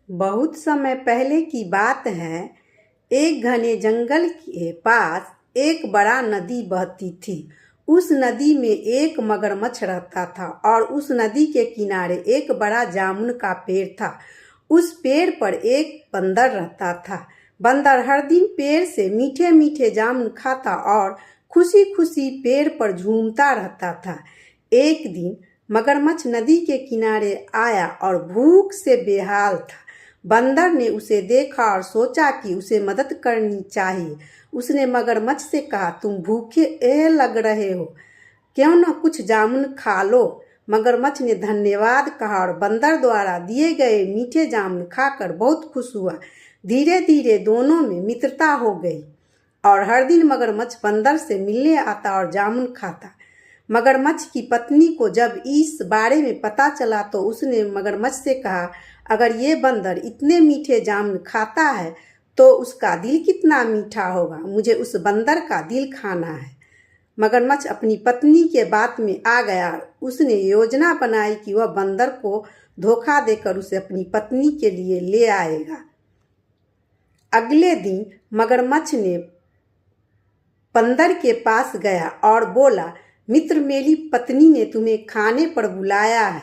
बहुत समय पहले की बात है। एक घने जंगल के पास एक बड़ा नदी बहती थी। उस नदी में एक मगरमच्छ रहता था और उस नदी के किनारे एक बड़ा जामुन का पेड़ था। उस पेड़ पर एक बंदर रहता था। बंदर हर दिन पेड़ से मीठे मीठे जामुन खाता और खुशी खुशी पेड़ पर झूमता रहता था। एक दिन मगरमच्छ नदी के किनारे आया और भूख से बेहाल था। बंदर ने उसे देखा और सोचा कि उसे मदद करनी चाहिए। उसने मगरमच्छ से कहा, तुम भूखे लग रहे हो, क्यों न कुछ जामुन खा लो। मगरमच्छ ने धन्यवाद कहा और बंदर द्वारा दिए गए मीठे जामुन खाकर बहुत खुश हुआ। धीरे धीरे दोनों में मित्रता हो गई और हर दिन मगरमच्छ बंदर से मिलने आता और जामुन खाता। मगरमच्छ की पत्नी को जब इस बारे में पता चला तो उसने मगरमच्छ से कहा, अगर ये बंदर इतने मीठे जामुन खाता है तो उसका दिल कितना मीठा होगा। मुझे उस बंदर का दिल खाना है। मगरमच्छ अपनी पत्नी के बात में आ गया। उसने योजना बनाई कि वह बंदर को धोखा देकर उसे अपनी पत्नी के लिए ले आएगा। अगले दिन मगरमच्छ ने बंदर के पास गया और बोला, मित्र, मेरी पत्नी ने तुम्हें खाने पर बुलाया है,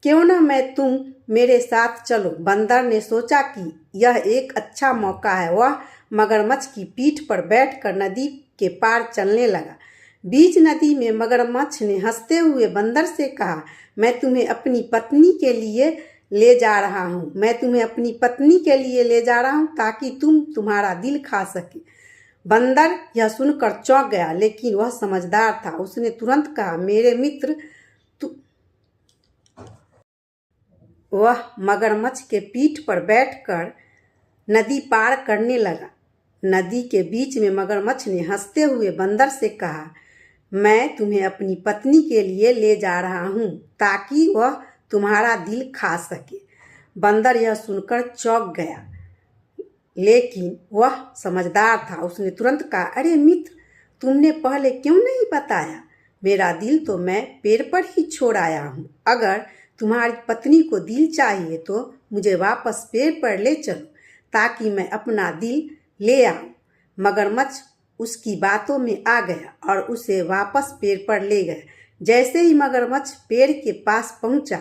क्यों न तुम मेरे साथ चलो। बंदर ने सोचा कि यह एक अच्छा मौका है। वह मगरमच्छ की पीठ पर बैठकर नदी के पार चलने लगा। बीच नदी में मगरमच्छ ने हंसते हुए बंदर से कहा, मैं तुम्हें अपनी पत्नी के लिए ले जा रहा हूँ। मैं तुम्हें अपनी पत्नी के लिए ले जा रहा हूँ ताकि तुम्हारा दिल खा सके। बंदर यह सुनकर चौंक गया, लेकिन वह समझदार था। उसने तुरंत कहा, मेरे मित्र, वह मगरमच्छ के पीठ पर बैठकर नदी पार करने लगा। नदी के बीच में मगरमच्छ ने हंसते हुए बंदर से कहा, मैं तुम्हें अपनी पत्नी के लिए ले जा रहा हूँ ताकि वह तुम्हारा दिल खा सके। बंदर यह सुनकर चौंक गया, लेकिन वह समझदार था। उसने तुरंत कहा, अरे मित्र, तुमने पहले क्यों नहीं बताया? मेरा दिल तो मैं पेड़ पर ही छोड़ आया हूँ। अगर तुम्हारी पत्नी को दिल चाहिए तो मुझे वापस पेड़ पर ले चलो ताकि मैं अपना दिल ले आऊँ। मगरमच्छ उसकी बातों में आ गया और उसे वापस पेड़ पर ले गया। जैसे ही मगरमच्छ पेड़ के पास पहुंचा,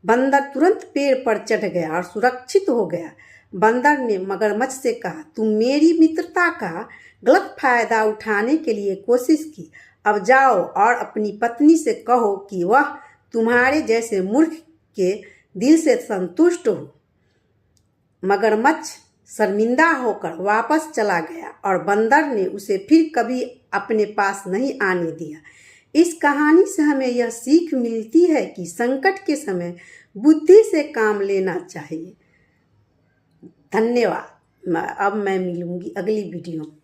बंदर तुरंत पेड़ पर चढ़ गया और सुरक्षित हो गया। बंदर ने मगरमच्छ से कहा, तुम मेरी मित्रता का गलत फायदा उठाने के लिए कोशिश की। अब जाओ और अपनी पत्नी से कहो कि वह तुम्हारे जैसे मूर्ख के दिल से संतुष्ट हो। मगरमच्छ शर्मिंदा होकर वापस चला गया और बंदर ने उसे फिर कभी अपने पास नहीं आने दिया। इस कहानी से हमें यह सीख मिलती है कि संकट के समय बुद्धि से काम लेना चाहिए। धन्यवाद। अब मैं मिलूंगी अगली वीडियो में।